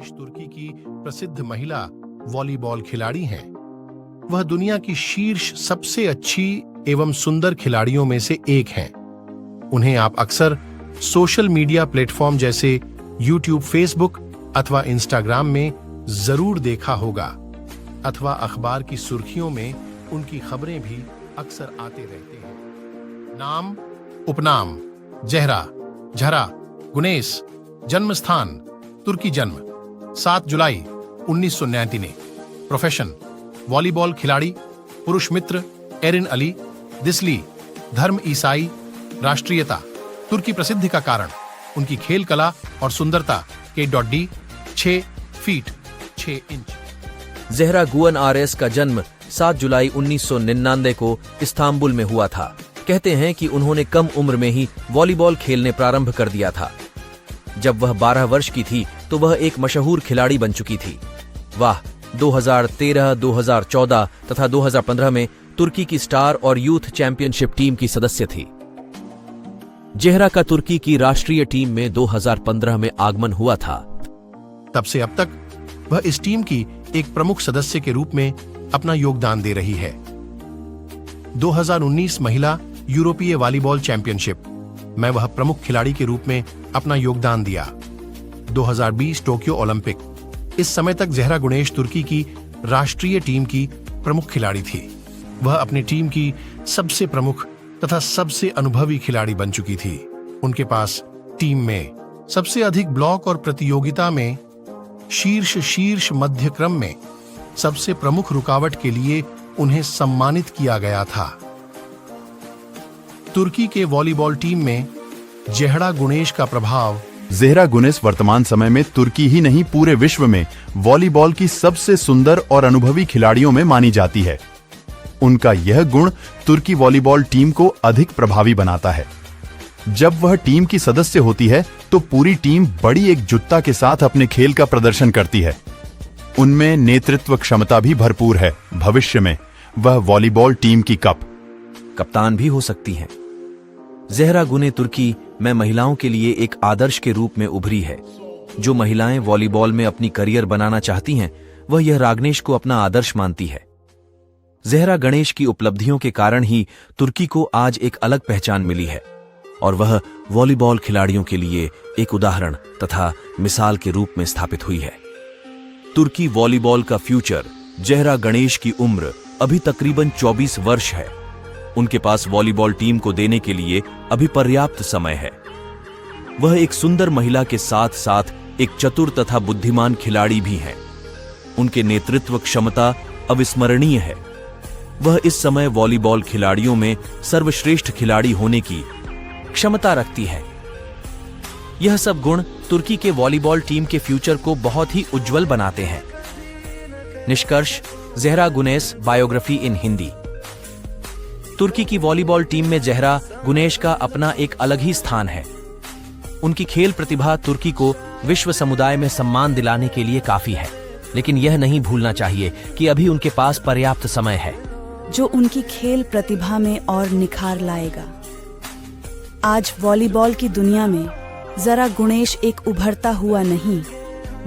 Guinness तुर्की की प्रसिद्ध महिला वॉलीबॉल खिलाड़ी हैं। वह दुनिया की शीर्ष सबसे अच्छी एवं सुंदर खिलाड़ियों में से एक हैं। उन्हें आप अक्सर सोशल मीडिया प्लेटफॉर्म जैसे यूट्यूब, फेसबुक अथवा इंस्टाग्राम में जरूर देखा होगा, अथवा अखबार की सुर्खियों में उनकी खबरें भी अक्सर आते रहते हैं। नाम, उपनाम: ज़हरा, झरा, गुनेश। जन्म स्थान: तुर्की। जन्म 7 जुलाई 1999। प्रोफेशन: वॉलीबॉल खिलाड़ी। पुरुष मित्र: एरिन अली, दिस्ली। धर्म: ईसाई। राष्ट्रीयता: तुर्की। प्रसिद्धि का कारण: उनकी खेल कला और सुंदरता। K.D 6 feet 6 inch. ज़हरा गुअन आरएस का जन्म 7 जुलाई 1999 को इस्तांबुल में हुआ था। कहते हैं कि उन्होंने कम उम्र में ही वॉलीबॉल खेलने प्रारंभ कर दिया था। जब वह 12 वर्ष की थी तो वह एक मशहूर खिलाड़ी बन चुकी थी। वह 2013, 2014 तथा 2015 में तुर्की की स्टार और यूथ चैंपियनशिप टीम की सदस्य थी। ज़हरा का तुर्की की राष्ट्रीय टीम में 2015 में आगमन हुआ था। तब से अब तक वह इस टीम की एक प्रमुख सदस्य के रूप में अपना योगदान दे रही है। 2019 महिला यूरोपीय वॉलीबॉल चैंपियनशिप में वह प्रमुख खिलाड़ी के रूप में अपना योगदान दिया। 2020 टोक्यो ओलंपिक। इस समय तक ज़हरा गुनेश तुर्की की राष्ट्रीय टीम की प्रमुख खिलाड़ी थी। वह अपनी टीम की सबसे प्रमुख तथा सबसे अनुभवी खिलाड़ी बन चुकी थी। उनके पास टीम में सबसे अधिक ब्लॉक और प्रतियोगिता में शीर्ष मध्य क्रम में सबसे प्रमुख रुकावट के लिए उन्हें सम्मानित किया गया था। तुर्की के वॉलीबॉल टीम में ज़हरा गुनेश का प्रभाव। ज़हरा गुनेश वर्तमान समय में तुर्की ही नहीं पूरे विश्व में वॉलीबॉल की सबसे सुंदर और अनुभवी खिलाड़ियों में मानी जाती है। उनका यह गुण तुर्की वॉलीबॉल टीम को अधिक प्रभावी बनाता है। जब वह टीम की सदस्य होती है तो पूरी टीम बड़ी एकजुटता के साथ अपने खेल का प्रदर्शन करती है। उनमें नेतृत्व क्षमता भी भरपूर है। भविष्य में वह वॉलीबॉल टीम की कप्तान भी हो सकती हैं। ज़हरा गुने तुर्की में महिलाओं के लिए एक आदर्श के रूप में उभरी है। जो महिलाएं वॉलीबॉल में अपनी करियर बनाना चाहती हैं, वह यह रागनेश को अपना आदर्श मानती है। ज़हरा गणेश की उपलब्धियों के कारण ही तुर्की को आज एक अलग पहचान मिली है और वह वॉलीबॉल खिलाड़ियों के लिए एक उदाहरण तथा मिसाल के रूप में स्थापित हुई है। तुर्की वॉलीबॉल का फ्यूचर। ज़हरा गणेश की उम्र अभी तकरीबन 24 वर्ष है। उनके पास वॉलीबॉल टीम को देने के लिए अभी पर्याप्त समय है। वह एक सुंदर महिला के साथ साथ एक चतुर तथा बुद्धिमान खिलाड़ी भी हैं। उनके नेतृत्व क्षमता अविस्मरणीय है। वह इस समय वॉलीबॉल खिलाड़ियों में सर्वश्रेष्ठ खिलाड़ी होने की क्षमता रखती है। यह सब गुण तुर्की के वॉलीबॉल टीम के फ्यूचर को बहुत ही उज्जवल बनाते हैं। निष्कर्ष: ज़हरा गुनेश बायोग्राफी इन हिंदी। तुर्की की वॉलीबॉल टीम में ज़हरा गुनेश का अपना एक अलग ही स्थान है। उनकी खेल प्रतिभा तुर्की को विश्व समुदाय में सम्मान दिलाने के लिए काफी है, लेकिन यह नहीं भूलना चाहिए कि अभी उनके पास पर्याप्त समय है जो उनकी खेल प्रतिभा में और निखार लाएगा। आज वॉलीबॉल की दुनिया में ज़हरा गुनेश एक उभरता हुआ नहीं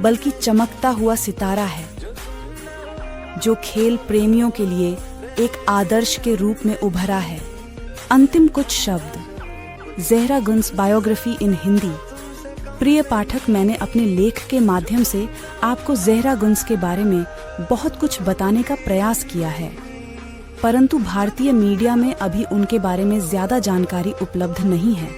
बल्कि चमकता हुआ सितारा है, जो खेल प्रेमियों के लिए एक आदर्श के रूप में उभरा है। अंतिम कुछ शब्द। ज़हरा गुनेश बायोग्राफी इन हिंदी। प्रिय पाठक, मैंने अपने लेख के माध्यम से आपको ज़हरा गुनेश के बारे में बहुत कुछ बताने का प्रयास किया है, परंतु भारतीय मीडिया में अभी उनके बारे में ज्यादा जानकारी उपलब्ध नहीं है।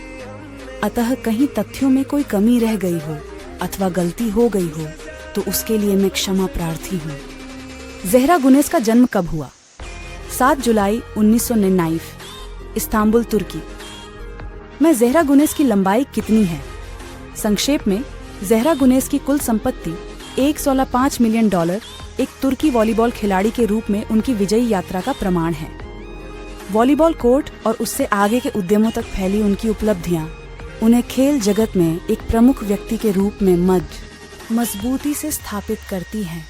अतः कहीं तथ्यों में कोई कमी रह गई हो अथवा गलती हो गई हो तो उसके लिए मैं क्षमा प्रार्थी हूँ। ज़हरा गुनेश का जन्म कब हुआ? 7 जुलाई 1999, इस्तांबुल, तुर्की। मैं ज़हरा गुनेश की लंबाई कितनी है? संक्षेप में, ज़हरा गुनेश की कुल संपत्ति $1.5 मिलियन एक तुर्की वॉलीबॉल खिलाड़ी के रूप में उनकी विजयी यात्रा का प्रमाण है। वॉलीबॉल कोर्ट और उससे आगे के उद्यमों तक फैली उनकी उपलब्धियां उन्हें खेल जगत में एक प्रमुख व्यक्ति के रूप में मजबूती से स्थापित करती हैं।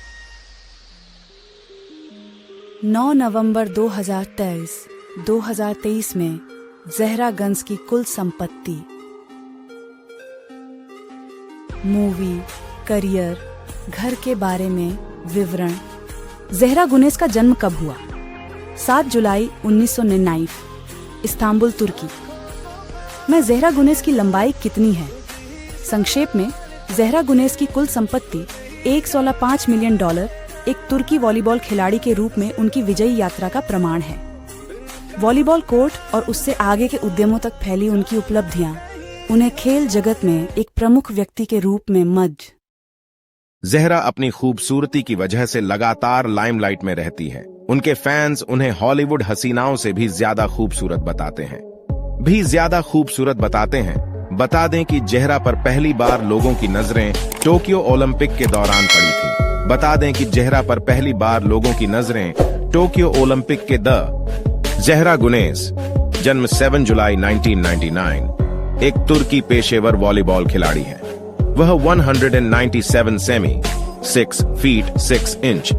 9 नवंबर 2023 में ज़हरा गुनेश की कुल संपत्ति, मूवी, करियर घर के बारे में विवरण। ज़हरा गुनेस का जन्म कब हुआ? 7 जुलाई 1999, इस्तांबुल, तुर्की में। ज़हरा गुनेस की लंबाई कितनी है? संक्षेप में, ज़हरा गुनेस की कुल संपत्ति $1.5 मिलियन एक तुर्की वॉलीबॉल खिलाड़ी के रूप में उनकी विजयी यात्रा का प्रमाण है। वॉलीबॉल कोर्ट और उससे आगे के उद्यमों तक फैली उनकी उपलब्धियां उन्हें खेल जगत में एक प्रमुख व्यक्ति के रूप में मध्य। ज़हरा अपनी खूबसूरती की वजह से लगातार लाइमलाइट में रहती है। उनके फैंस उन्हें हॉलीवुड हसीनाओं से भी ज्यादा खूबसूरत बताते हैं। बता दें कि ज़हरा पर पहली बार लोगों की नजरें टोक्यो ओलंपिक के दौरान पड़ी थी। ज़हरा गुनेस, जन्म 7 जुलाई 1999, एक तुर्की पेशेवर वॉलीबॉल खिलाड़ी है। वह 197 सेमी 6 फीट 6 इंच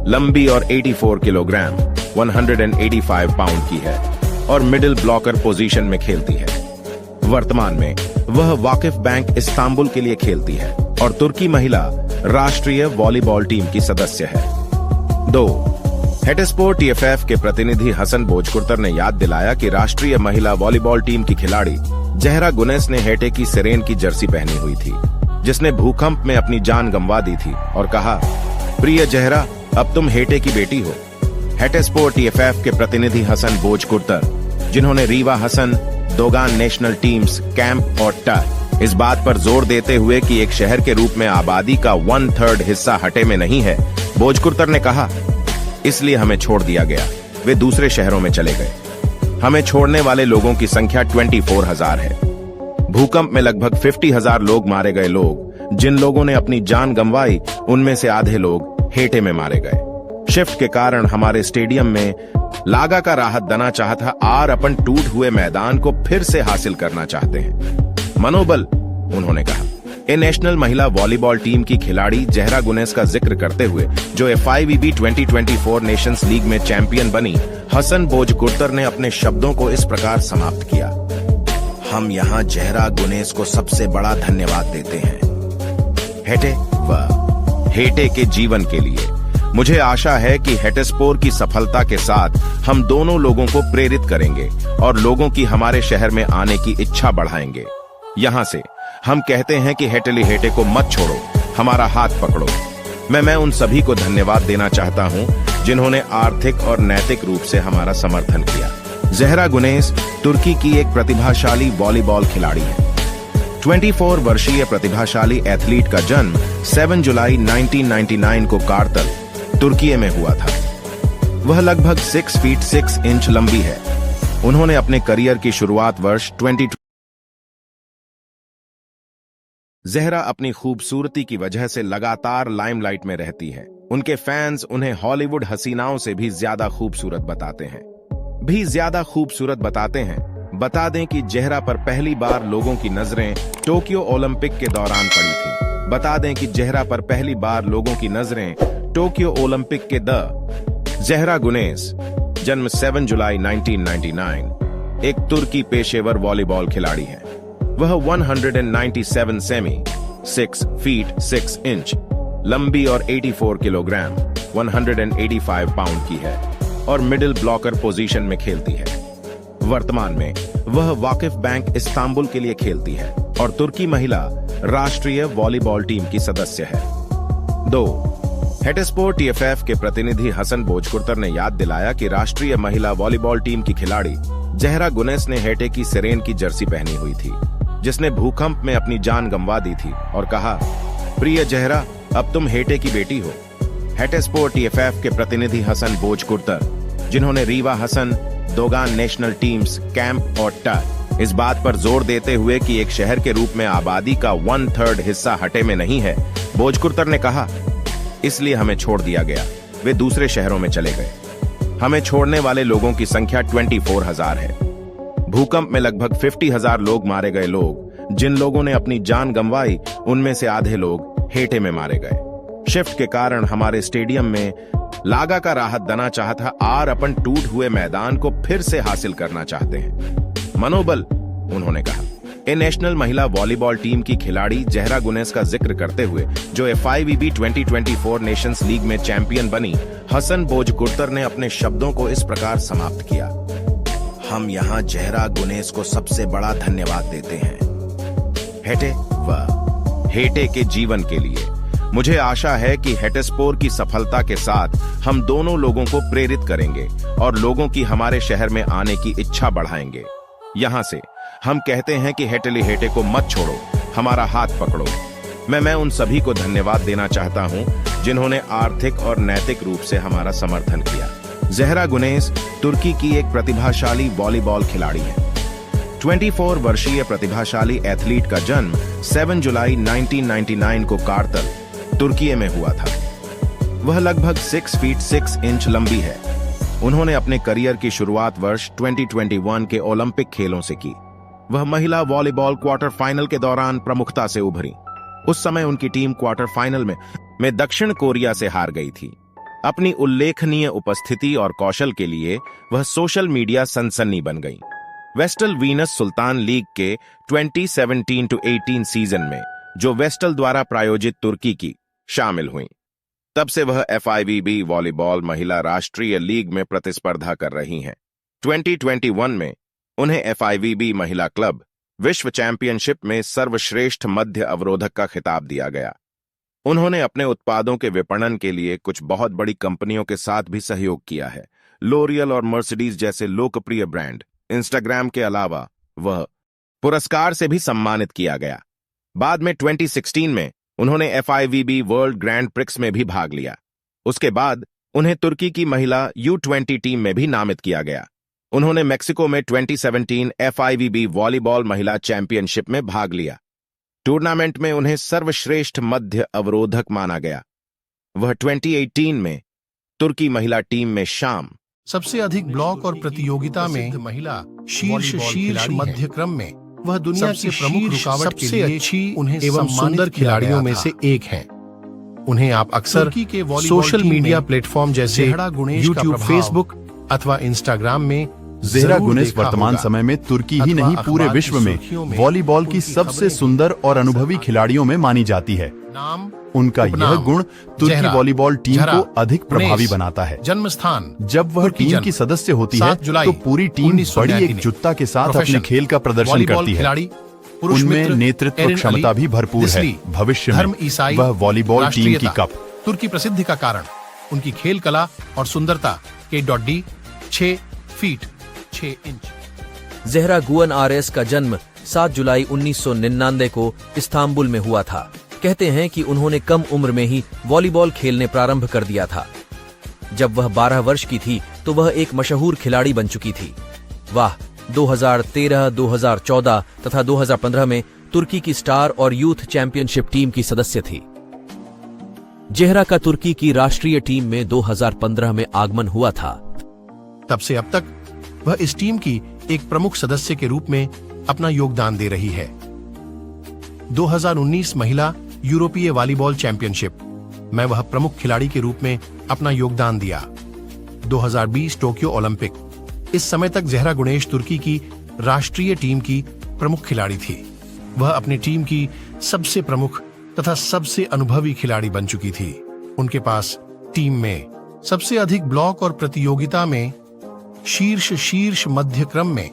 लंबी और 84 किलोग्राम 185 पाउंड की है और मिडिल ब्लॉकर पोजीशन में खेलती है। वर्तमान में वह वाकिफ बैंक इस्तांबुल के लिए खेलती है और तुर्की महिला राष्ट्रीय वॉलीबॉल टीम की सदस्य है। 2. हेटेस्पोर TFF के प्रतिनिधि हसन बोजकुर्तर ने याद दिलाया कि राष्ट्रीय महिला वॉलीबॉल टीम की खिलाड़ी ज़हरा गुनेस ने हेटे की सिरेन की जर्सी पहनी हुई थी, जिसने भूकंप में अपनी जान गंवा दी थी, और कहा, प्रिय ज़हरा, अब तुम हेटे की बेटी हो। हेटेस्पोर TFF के प्रतिनिधि हसन बोजकुर्तर, जिन्होंने रीवा Hasan, Dogan national teams, camp और टर, इस बात पर जोर देते हुए कि एक शहर के रूप में आबादी का 1/3 हिस्सा हटे में नहीं है, बोजकुर्तर ने कहा, इसलिए हमें छोड़ दिया गया। वे दूसरे शहरों में चले गए। हमें छोड़ने वाले लोगों की संख्या 24,000 है। भूकंप में लगभग 50,000 लोग मारे गए। जिन लोगों ने अपनी जान गंवाई, उनमें से आधे लोग हेटे में मारे गए। शिफ्ट के कारण हमारे स्टेडियम में लागा का राहत दना चाहता और अपन टूट हुए मैदान को फिर से हासिल करना चाहते हैं। मनोबल, उन्होंने कहा। ए नेशनल महिला वॉलीबॉल टीम की खिलाड़ी ज़हरा गुनेस का जिक्र करते हुए, जो FIVB 2024 नेशंस लीग में चैंपियन बनी, हसन बोजकुर्तर ने अपने शब्दों को इस प्रकार समाप्त किया, हम यहाँ ज़हरा गुनेस को सबसे बड़ा धन्यवाद देते हैं, हेटे के जीवन के लिए। मुझे आशा है कि हेटेस्पोर की सफलता के साथ हम दोनों लोगों को प्रेरित करेंगे और लोगों की हमारे शहर में आने की इच्छा बढ़ाएंगे। यहाँ से हम कहते हैं कि हेटे को मत छोड़ो, हमारा हाथ पकड़ो। मैं उन सभी को धन्यवाद देना चाहता हूँ जिन्होंने आर्थिक और नैतिक रूप से हमारा समर्थन किया। ज़हरा गुनेस तुर्की की एक प्रतिभाशाली वॉलीबॉल खिलाड़ी है। 24 वर्षीय प्रतिभाशाली एथलीट का जन्म 7 जुलाई 1999 को कारतल, तुर्की में हुआ था। वह लगभग 6 फीट 6 इंच लंबी है। उन्होंने अपने करियर की शुरुआत वर्ष 20। ज़हरा अपनी खूबसूरती की वजह से लगातार लाइमलाइट में रहती है। उनके फैंस उन्हें हॉलीवुड हसीनाओं से भी ज्यादा खूबसूरत बताते हैं। बता दें कि ज़हरा पर पहली बार लोगों की नजरें टोक्यो ओलंपिक के दौरान पड़ी थी। ज़हरा गुनेस, जन्म 7 जुलाई 1999, एक तुर्की पेशेवर वॉलीबॉल खिलाड़ी है। वह 197 सेमी 6 फीट 6 इंच लंबी और 84 किलोग्राम 185 पाउंड की है और मिडिल ब्लॉकर पोजीशन में खेलती है। वर्तमान में वह वाकिफ बैंक इस्तांबुल के लिए खेलती है और तुर्की महिला राष्ट्रीय वॉलीबॉल टीम की सदस्य है। 2. हेटेस्पोर TFF के प्रतिनिधि हसन बोजकुर्तर ने याद दिलाया कि राष्ट्रीय महिला वॉलीबॉल टीम की खिलाड़ी ज़हरा गुनेस ने हेटे की सिरेन की जर्सी पहनी हुई थी, जिसने भूकंप में अपनी जान गंवा दी थी, और कहा, प्रिय ज़हरा, अब तुम हेटे की बेटी हो। हेटेस्पोर TFF के प्रतिनिधि हसन बोजकुर्तर, जिन्होंने रीवा Hasan, Dogan national teams, camp और टर, इस बात पर जोर देते हुए कि एक शहर के रूप में आबादी का 1/3 हिस्सा हटे में नहीं है, बोजकुर्तर ने कहा, इसलिए हमें छोड़ दिया गया। वे दूसरे शहरों में चले गए। हमें छोड़ने वाले लोगों की संख्या 24,000 है। भूकंप में लगभग 50,000 लोग मारे गए। जिन लोगों ने अपनी जान गंवाई, उनमें से आधे लोग हेटे में मारे गए। शिफ्ट के कारण हमारे स्टेडियम में लागा का राहत दना चाहता और अपन टूट हुए मैदान को फिर से हासिल करना चाहते हैं। मनोबल, उन्होंने कहा। ए नेशनल महिला वॉलीबॉल टीम की खिलाड़ी जहरा गुनेस का जिक्र करते हुए, जो FIVB 2024 नेशंस लीग में चैंपियन बनी, हसन बोजकुर्तर ने अपने शब्दों को इस प्रकार समाप्त किया। हम यहाँ जहरा गुनेस को सबसे बड़ा धन्यवाद देते हैं हेटे व हेटे के जीवन के लिए। मुझे आशा है कि हेटेस्पोर की सफलता के साथ हम दोनों लोगों को प्रेरित करेंगे और लोगों की हमारे शहर में आने की इच्छा बढ़ाएंगे। यहाँ से हम कहते हैं कि हेटली हेटे को मत छोड़ो, हमारा हाथ पकड़ो। मैं उन सभी को धन्यवाद देना चाहता हूँ जिन्होंने आर्थिक और नैतिक रूप से हमारा समर्थन किया। जहरा गुनेस तुर्की की एक प्रतिभाशाली वॉलीबॉल खिलाड़ी है। 24 वर्षीय प्रतिभाशाली एथलीट का जन्म 7 जुलाई 1999 को कारतल, तुर्की में हुआ था। वह लगभग 6 फीट 6 इंच लंबी है। उन्होंने अपने करियर की शुरुआत वर्ष 2021 के ओलंपिक खेलों से की। वह महिला वॉलीबॉल क्वार्टर फाइनल के दौरान प्रमुखता से उभरी। उस समय उनकी टीम क्वार्टर फाइनल में दक्षिण कोरिया से हार गई थी। अपनी उल्लेखनीय उपस्थिति और कौशल के लिए वह सोशल मीडिया सनसनी बन गई। वेस्टल वीनस सुल्तान लीग के 2017-18 सीजन में, जो वेस्टल द्वारा प्रायोजित तुर्की की, शामिल हुई। तब से वह FIVB वॉलीबॉल महिला राष्ट्रीय लीग में प्रतिस्पर्धा कर रही हैं। 2021 में उन्हें FIVB महिला क्लब विश्व चैंपियनशिप में सर्वश्रेष्ठ मध्य अवरोधक का खिताब दिया गया। उन्होंने अपने उत्पादों के विपणन के लिए कुछ बहुत बड़ी कंपनियों के साथ भी सहयोग किया है, लोरियल और मर्सिडीज जैसे लोकप्रिय ब्रांड। इंस्टाग्राम के अलावा वह पुरस्कार से भी सम्मानित किया गया। बाद में 2016 में उन्होंने FIVB वर्ल्ड ग्रैंड प्रिक्स में भी भाग लिया। उसके बाद उन्हें तुर्की की महिला U20 टीम में भी नामित किया गया। उन्होंने मेक्सिको में 2017 FIVB वॉलीबॉल महिला चैंपियनशिप में भाग लिया। टूर्नामेंट में उन्हें सर्वश्रेष्ठ मध्य अवरोधक माना गया। वह 2018 में तुर्की महिला टीम में शाम सबसे अधिक ब्लॉक और प्रतियोगिता में महिला शीर्ष मध्य क्रम में वह दुनिया की प्रमुख रुकावट के लिए अच्छी उन्हें एवं सुंदर खिलाड़ियों में से एक हैं। उन्हें आप अक्सर सोशल मीडिया प्लेटफॉर्म जैसे यूट्यूब, फेसबुक अथवा इंस्टाग्राम में जहरा गुनेस वर्तमान समय में तुर्की ही नहीं पूरे विश्व में वॉलीबॉल की सबसे सुंदर और अनुभवी खिलाड़ियों में मानी जाती है। उनका यह गुण तुर्की वॉलीबॉल टीम को अधिक प्रभावी बनाता है। जन्म स्थान जब वह टीम की सदस्य होती है तो पूरी टीम बड़ी एकजुटता के साथ अपने खेल का प्रदर्शन करती है। उनमें नेतृत्व क्षमता भी भरपूर है। भविष्य में वह वॉलीबॉल टीम की कप। तुर्की प्रसिद्धि का कारण उनकी खेल कला और सुंदरता। K.D 6 feet 6 inch. जहरा गुअन RS का जन्म 7 जुलाई 1999 को इस्तांबुल में हुआ था। कहते हैं कि उन्होंने कम उम्र में ही वॉलीबॉल खेलने प्रारंभ कर दिया था। जब वह 12 वर्ष की थी तो वह एक मशहूर खिलाड़ी बन चुकी थी। वह 2013, 2014 तथा 2015 में तुर्की की स्टार और यूथ चैंपियनशिप टीम की सदस्य थी। जहरा का तुर्की की राष्ट्रीय टीम में 2015 में आगमन हुआ था। तब से अब तक वह इस टीम की एक प्रमुख सदस्य के रूप में अपना योगदान दे रही है। 2019 महिला यूरोपीय वॉलीबॉल चैंपियनशिप में वह प्रमुख खिलाड़ी के रूप में अपना योगदान दिया। 2020 टोक्यो ओलंपिक, इस समय तक जहरा गुनेस तुर्की की राष्ट्रीय टीम की प्रमुख खिलाड़ी थी। वह अपनी टीम की सबसे प्रमुख तथा सबसे अनुभवी खिलाड़ी बन चुकी थी। उनके पास टीम में सबसे अधिक ब्लॉक और प्रतियोगिता में शीर्ष मध्य क्रम में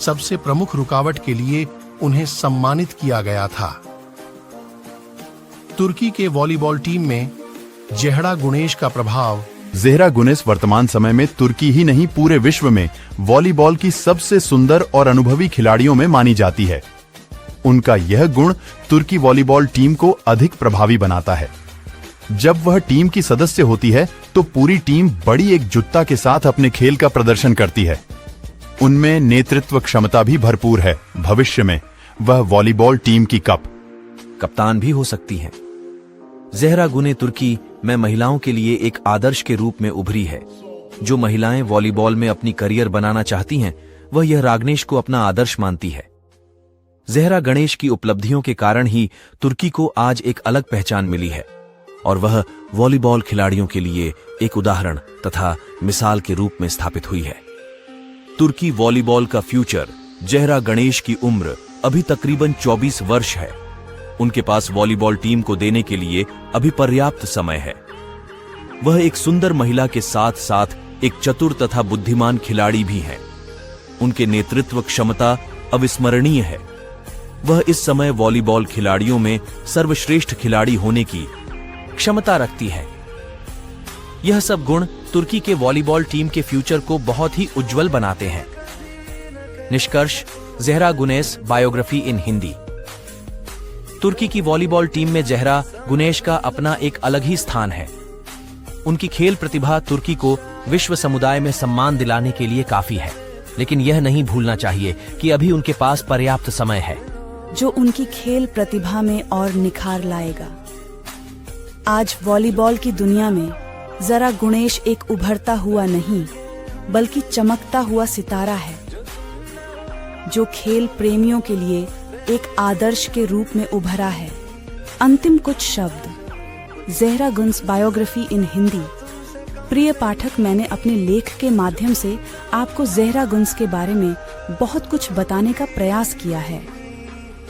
सबसे प्रमुख रुकावट के लिए उन्हें सम्मानित किया गया था। तुर्की के वॉलीबॉल टीम में जहरा गुनेस का प्रभाव। जहरा गुनेस वर्तमान समय में तुर्की ही नहीं पूरे विश्व में वॉलीबॉल की सबसे सुंदर और अनुभवी खिलाड़ियों में मानी जाती है। उनका यह गुण तुर्की वॉलीबॉल टीम को अधिक प्रभावी बनाता है। जब वह टीम की सदस्य होती है तो पूरी टीम बड़ी एकजुटता के साथ अपने खेल का प्रदर्शन करती है। उनमें नेतृत्व क्षमता भी भरपूर है। भविष्य में वह वॉलीबॉल टीम की कप्तान भी हो सकती हैं। जहरा गुने तुर्की में महिलाओं के लिए एक आदर्श के रूप में उभरी है। जो महिलाएं वॉलीबॉल में अपनी करियर बनाना चाहती हैं, वह यह रागनेश को अपना आदर्श मानती है। जहरा गणेश की उपलब्धियों के कारण ही तुर्की को आज एक अलग पहचान मिली है और वह वॉलीबॉल खिलाड़ियों के लिए एक उदाहरण तथा मिसाल के रूप में स्थापित हुई है। तुर्की वॉलीबॉल का फ्यूचर जहरा गणेश की उम्र अभी तकरीबन 24 वर्ष है। उनके पास वॉलीबॉल टीम को देने के लिए अभी पर्याप्त समय है। वह एक सुंदर महिला के साथ साथ एक चतुर तथा बुद्धिमान खिलाड़ी भी हैं। उनके नेतृत्व क्षमता अविस्मरणीय है। वह इस समय वॉलीबॉल खिलाड़ियों में सर्वश्रेष्ठ खिलाड़ी होने की क्षमता रखती है। यह सब गुण तुर्की के वॉलीबॉल टीम के फ्यूचर को बहुत ही उज्जवल बनाते हैं। निष्कर्ष, ज़हरा गुनेस बायोग्राफी इन हिंदी। तुर्की की वॉलीबॉल टीम में ज़हरा गुनेश का अपना एक अलग ही स्थान है। उनकी खेल प्रतिभा तुर्की को विश्व समुदाय में सम्मान दिलाने के लिए काफी है, लेकिन यह नहीं भूलना चाहिए कि अभी उनके पास पर्याप्त समय है जो उनकी खेल प्रतिभा में और निखार लाएगा। आज वॉलीबॉल की दुनिया में ज़रा गुणेश एक उभरता हुआ नहीं बल्कि चमकता हुआ सितारा है, जो खेल प्रेमियों के लिए एक आदर्श के रूप में उभरा है। अंतिम कुछ शब्द, ज़हरा गुन्स बायोग्राफी इन हिंदी। प्रिय पाठक, मैंने अपने लेख के माध्यम से आपको ज़हरा गुन्स के बारे में बहुत कुछ बताने का प्रयास किया है,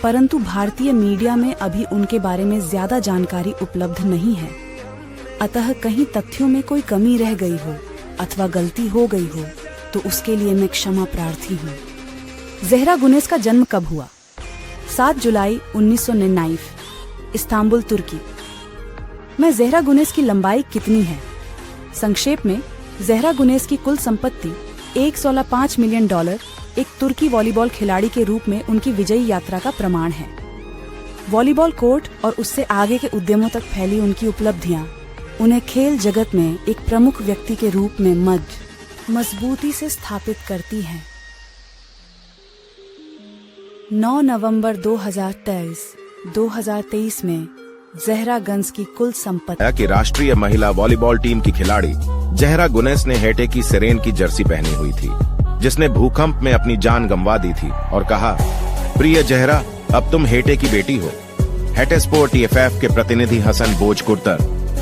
परंतु भारतीय मीडिया में अभी उनके बारे में ज्यादा जानकारी उपलब्ध नहीं है। अतः कहीं तथ्यों में कोई कमी रह गई हो अथवा गलती हो गई हो तो उसके लिए मैं क्षमा प्रार्थी हूँ। ज़हरा गुनेस का जन्म कब हुआ? 7 जुलाई 1999, इस्तांबुल, तुर्की। मैं ज़हरा गुनेस की लंबाई कितनी है? संक्षेप में, ज़हरा गुनेस की कुल संपत्ति $1.5 मिलियन एक तुर्की वॉलीबॉल खिलाड़ी के रूप में उनकी विजयी यात्रा का प्रमाण है। वॉलीबॉल कोर्ट और उससे आगे के उद्यमों तक फैली उनकी उपलब्धियां उन्हें खेल जगत में एक प्रमुख व्यक्ति के रूप में मजबूती से स्थापित करती हैं। 9 नवंबर 2023 में ज़हरा गुन्स की कुल संपत्ति कि राष्ट्रीय महिला वॉलीबॉल टीम की खिलाड़ी ज़हरा गुनेस ने हेटे की सिरेन की जर्सी पहनी हुई थी, जिसने भूकंप में अपनी जान गंवा दी थी, और कहा, प्रिय ज़हरा, अब तुम हेटे की बेटी हो। हेटे स्पोर्ट TFF के प्रतिनिधि हसन बोजकुर्तर,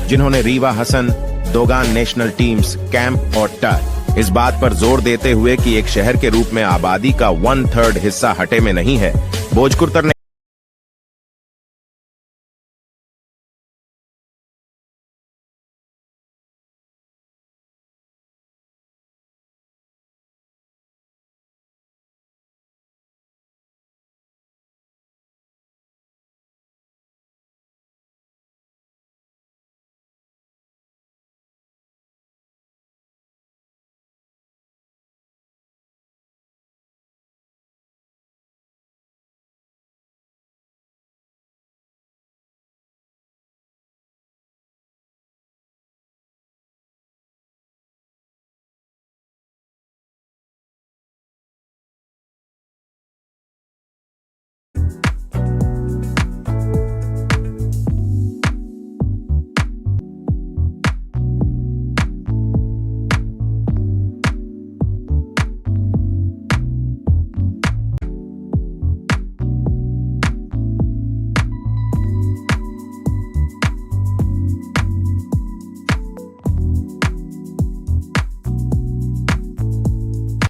जिन्होंने रीवा Hasan, Dogan national teams, camp और टर, इस बात पर जोर देते हुए कि एक शहर के रूप में आबादी का 1/3 हिस्सा हटे में नहीं है, बोजकुर्तर ने